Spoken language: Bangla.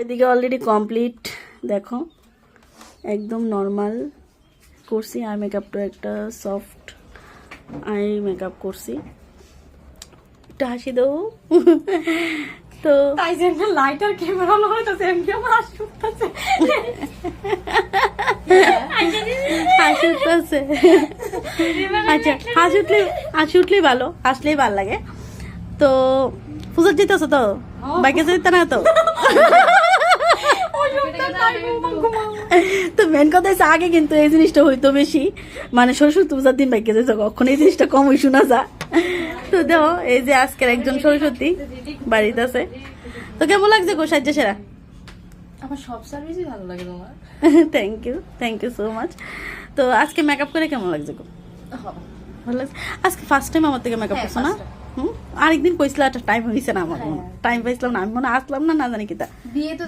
এদিকে অলরেডি কমপ্লিট, দেখো একদম নর্মাল করছি। আই মেকআপটা একটা সফট আই মেকআপ করছি। একটা হাসি দাও। তো তাই জন্য লাইটার ক্যামেরা অন হইতাছে, এমনি আমার হাসি উঠতাছে। হাসি উঠতেছে। আচ্ছা, হাসি উঠলেই ভালো, হাসলেই ভালো লাগে। তো পূজা যেতেছো তো, বাইকে যেতে না তো? তো মেন কথা হচ্ছে আগে কিন্তু এই জিনিসটা হইতো বেশি, মানে সরস্বতী পূজার দিন বাইকে যেত, কখন এই জিনিসটা কমই শোনা যা। তো দেখো এই যে আজকের একজন সরস্বতী বাড়িতে আছে। তো কেমন লাগছে গো সাজ্জা সেরা? আমার সব সার্ভিসই ভালো লাগে তোমার। Thank you so much. তো আজকে মেকআপ করে কেমন লাগছে গো? ভালো লাগছে। আজকে ফার্স্ট টাইম আমার থেকে মেকআপ করছো না? আরেকদিন কইছিলা, একটা টাইম হয়েছে না আমার, টাইম পাইছিলাম না, আমি মনে আসলাম না জানি কিতা বিয়ে তো